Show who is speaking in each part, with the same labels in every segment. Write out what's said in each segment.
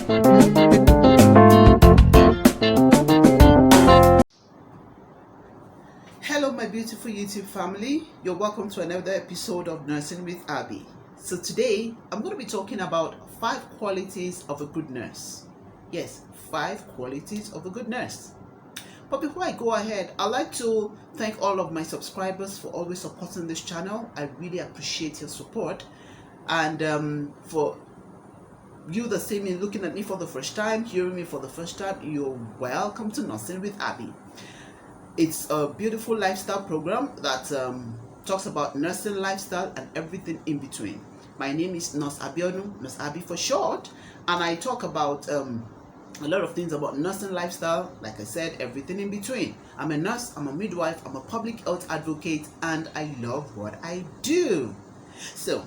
Speaker 1: Hello, my beautiful YouTube family. You're welcome to another episode of Nursing with Abby. So today, I'm going to be talking about 5 qualities of a good nurse. Yes, 5 qualities of a good nurse. But before I go ahead, I'd like to thank all of my subscribers for always supporting this channel. I really appreciate your support. And for you the same in looking at me for the first time, hearing me for the first time, you're welcome to Nursing with Abby. It's a beautiful lifestyle program that talks about nursing lifestyle and everything in between. My name is Nurse Abiodun, Nurse Abby for short, and I talk about a lot of things about nursing lifestyle, like I said, everything in between. I'm a nurse, I'm a midwife, I'm a public health advocate, and I love what I do. So,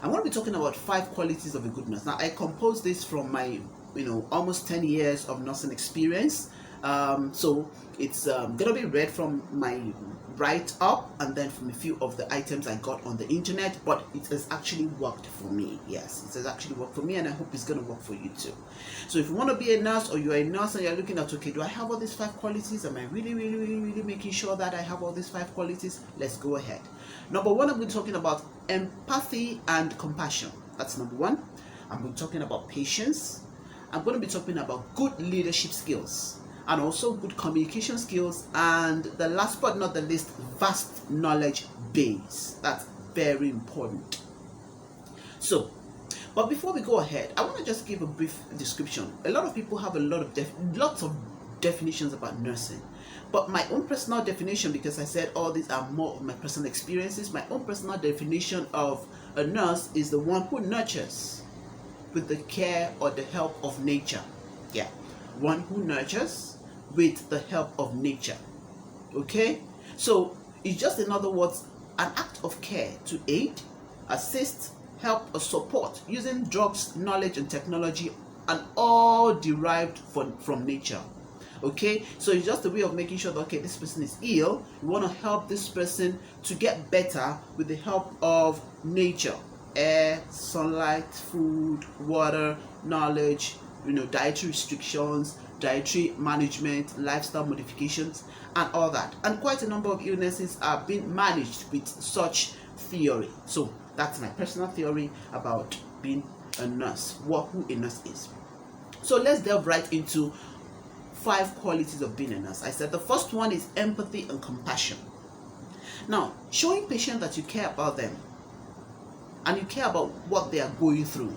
Speaker 1: I'm going to be talking about 5 qualities of a good nurse. Now, I composed this from my, almost 10 years of nursing experience. So it's gonna be read from my write-up and then from a few of the items I got on the internet, but it has actually worked for me. Yes, it has actually worked for me, and I hope it's gonna work for you too. So if you want to be a nurse, or you're a nurse and you're looking at, okay, do I have all these 5 qualities? Am I really making sure that I have all these 5 qualities? Let's go ahead. Number 1, I'm going to be talking about empathy and compassion. That's number 1. I'm going to be talking about patience. I'm going to be talking about good leadership skills, and also good communication skills, and the last but not the least, vast knowledge base. That's very important. So, but before we go ahead, I want to just give a brief description. A lot of people have lots of definitions about nursing, but my own personal definition, because I said all these are more of my personal experiences, my own personal definition of a nurse is the one who nurtures with the care or the help of nature. Yeah, one who nurtures with the help of nature. Okay, so it's just, in other words, an act of care to aid, assist, help, or support using drugs, knowledge, and technology, and all derived from nature. Okay, so it's just a way of making sure that, okay, this person is ill, you want to help this person to get better with the help of nature: air, sunlight, food, water, knowledge, dietary restrictions, dietary management, lifestyle modifications, and all that. And quite a number of illnesses are being managed with such theory. So that's my personal theory about being a nurse, who a nurse is. So let's delve right into 5 qualities of being a nurse. I said the first one is empathy and compassion. Now, showing patients that you care about them and you care about what they are going through,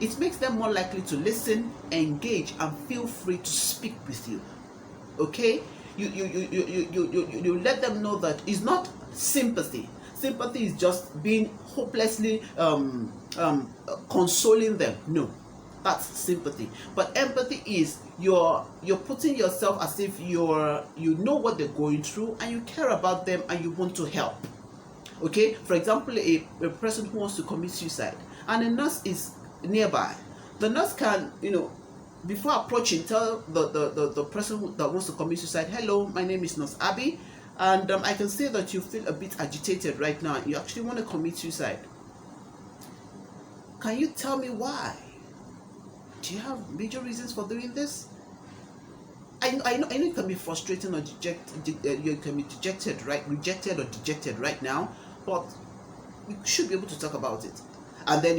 Speaker 1: it makes them more likely to listen, engage, and feel free to speak with you. Okay, you let them know that it's not sympathy. Sympathy is just being hopelessly consoling them. No, that's sympathy. But empathy is you're putting yourself as if you know what they're going through, and you care about them, and you want to help. Okay, for example, a person who wants to commit suicide, and a nurse is nearby. The nurse can, before approaching, tell the person that wants to commit suicide, hello, my name is Nurse Abby, and I can see that you feel a bit agitated right now. You actually want to commit suicide. Can you tell me why? Do you have major reasons for doing this? I know it can be frustrating or you can be rejected or dejected right now, but you should be able to talk about it. And then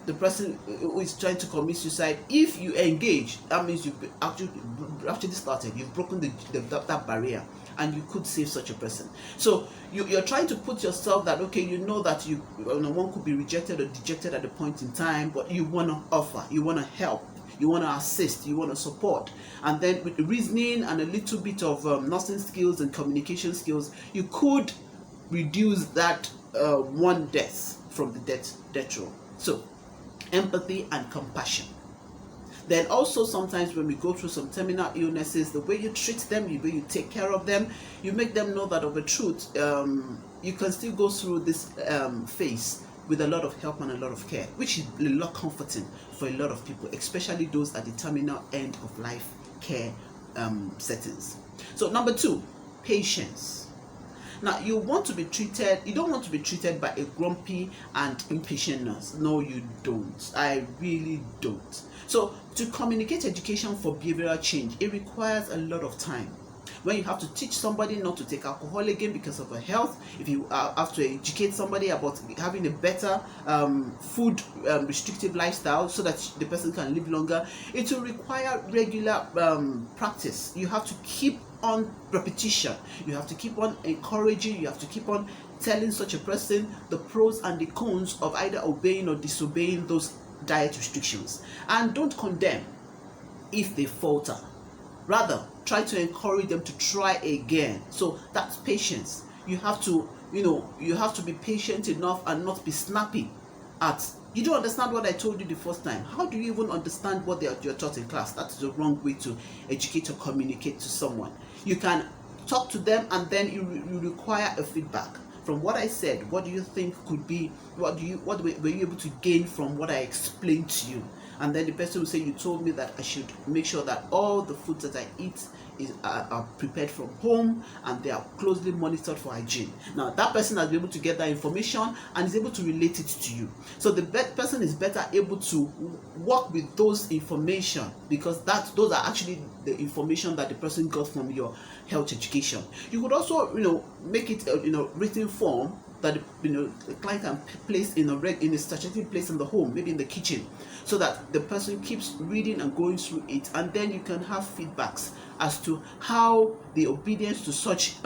Speaker 1: the person who is trying to commit suicide, if you engage, that means you've actually started, you've broken that barrier, and you could save such a person. So you're trying to put yourself that, okay, that one could be rejected or dejected at a point in time, but you want to offer, you want to help, you want to assist, you want to support. And then with reasoning and a little bit of nursing skills and communication skills, you could reduce that one death from the death row. So empathy and compassion. Then also, sometimes when we go through some terminal illnesses, the way you treat them, the way you take care of them, you make them know that of a truth, you can still go through this phase with a lot of help and a lot of care, which is a lot comforting for a lot of people, especially those at the terminal end of life care settings. So number 2, patience. Now, you don't want to be treated by a grumpy and impatient nurse. No, you don't. I really don't. So, to communicate education for behavioral change, it requires a lot of time. When you have to teach somebody not to take alcohol again because of her health, if you have to educate somebody about having a better food restrictive lifestyle so that the person can live longer, it will require regular practice. You have to keep on repetition. You have to keep on encouraging. You have to keep on telling such a person the pros and the cons of either obeying or disobeying those diet restrictions. And don't condemn if they falter. Rather, try to encourage them to try again. So that's patience. You have to be patient enough and not be snappy at, you don't understand what I told you the first time. How do you even understand what you're taught in class? That is the wrong way to educate or communicate to someone. You can talk to them and then you require a feedback. From what I said, what do you think could be, what were you able to gain from what I explained to you? And then the person will say, you told me that I should make sure that all the foods that I eat are prepared from home and they are closely monitored for hygiene. Now, that person has been able to get that information and is able to relate it to you. So the person is better able to work with those information, because those are actually the information that the person got from your health education. You could also, make it written form that the client can place in a strategic place in the home, maybe in the kitchen, so that the person keeps reading and going through it, and then you can have feedbacks as to how the obedience to such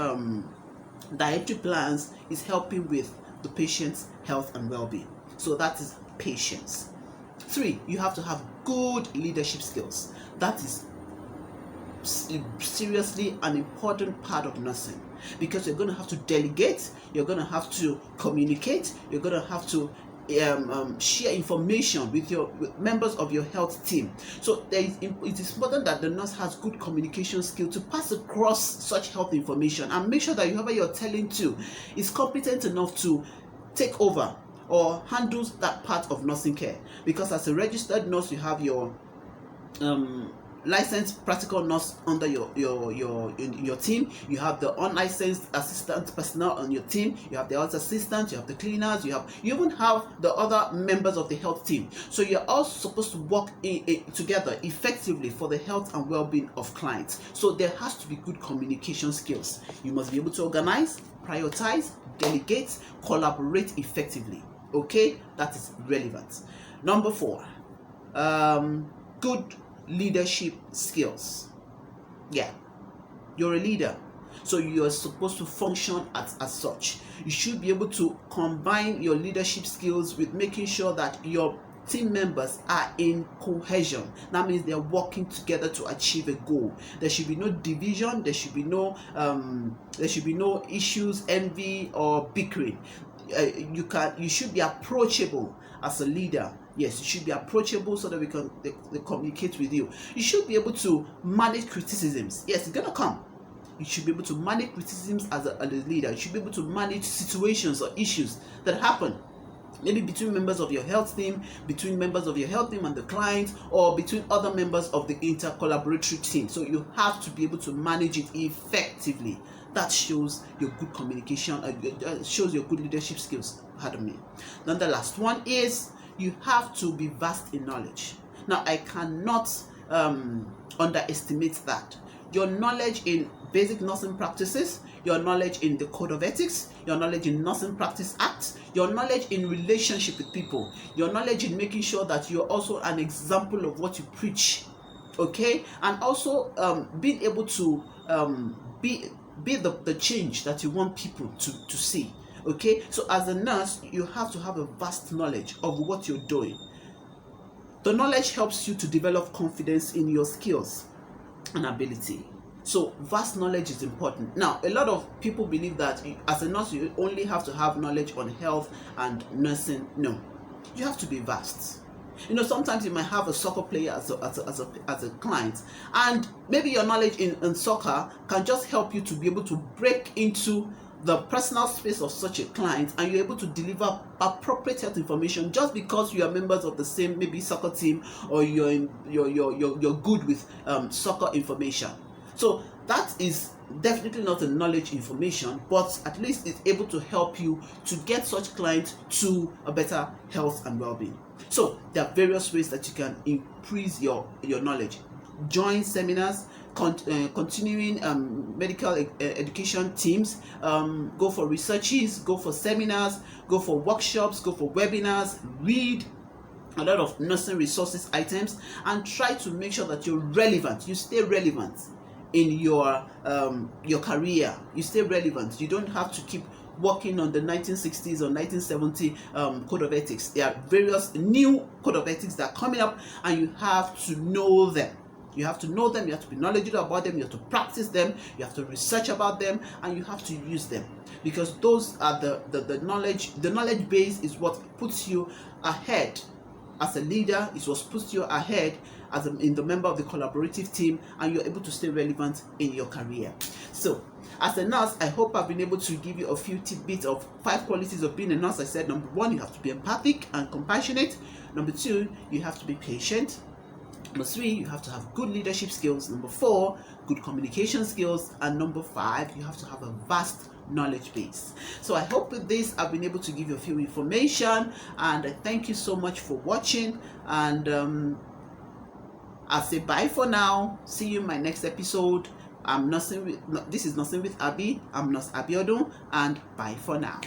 Speaker 1: dietary plans is helping with the patient's health and well-being. So that is patience. 3, you have to have good leadership skills. That is seriously an important part of nursing, because you're going to have to delegate, you're going to have to communicate, you're going to have to share information with members of your health team. So it is important that the nurse has good communication skill to pass across such health information, and make sure that whoever you're telling to is competent enough to take over or handles that part of nursing care. Because as a registered nurse, you have your licensed practical nurse under your team. You have the unlicensed assistant personnel on your team. You have the health assistants, you have the cleaners, you even have the other members of the health team. So you're all supposed to work together effectively for the health and well-being of clients. So there has to be good communication skills. You must be able to organize, prioritize, delegate, collaborate effectively. Okay, that is relevant. Number 4, good leadership skills. Yeah, you're a leader, so you are supposed to function as such. You should be able to combine your leadership skills with making sure that your team members are in cohesion. That means they're working together to achieve a goal. There should be no division. There should be no issues, envy, or bickering. You should be approachable as a leader. Yes, you should be approachable so that they communicate with you. You should be able to manage criticisms. Yes, it's gonna come. You should be able to manage criticisms as a leader. You should be able to manage situations or issues that happen, maybe between members of your health team, between members of your health team and the client, or between other members of the intercollaboratory team. So you have to be able to manage it effectively. That shows your good communication, shows your good leadership skills. Pardon me. Then the last one is you have to be vast in knowledge. Now, I cannot underestimate that. Your knowledge in basic nursing practices, your knowledge in the Code of Ethics, your knowledge in Nursing Practice Act, your knowledge in relationship with people, your knowledge in making sure that you're also an example of what you preach, okay? And also being able to be the change that you want people to see. Okay, so as a nurse, you have to have a vast knowledge of what you're doing. The knowledge helps you to develop confidence in your skills and ability. So vast knowledge is important. Now, a lot of people believe that as a nurse, you only have to have knowledge on health and nursing. No, you have to be vast. Sometimes you might have a soccer player as a client, and maybe your knowledge in soccer can just help you to be able to break into the personal space of such a client, and you're able to deliver appropriate health information just because you are members of the same maybe soccer team, or you're good with soccer information. So that is definitely not a knowledge information, but at least it's able to help you to get such clients to a better health and well-being. So there are various ways that you can increase your knowledge. Join seminars, continuing medical education teams, go for researches, go for seminars, go for workshops, go for webinars, read a lot of nursing resources items, and try to make sure that you're relevant, you stay relevant in your career, you stay relevant. You don't have to keep working on the 1960s or 1970 code of ethics. There are various new code of ethics that are coming up, and you have to know them. You have to know them, you have to be knowledgeable about them, you have to practice them, you have to research about them, and you have to use them, because those are the knowledge base is what puts you ahead as a leader. It was puts you ahead as in the member of the collaborative team, and you're able to stay relevant in your career. So as a nurse, I hope I've been able to give you a few tidbits of 5 qualities of being a nurse. I said, number 1, you have to be empathic and compassionate. Number 2, you have to be patient. Number 3, you have to have good leadership skills. Number 4, good communication skills. And number 5, you have to have a vast knowledge base. So I hope with this I've been able to give you a few information, and I thank you so much for watching, and I'll say bye for now. See you in my next episode. This is Nursing with Abby. I'm Nurse Abiodun, and bye for now.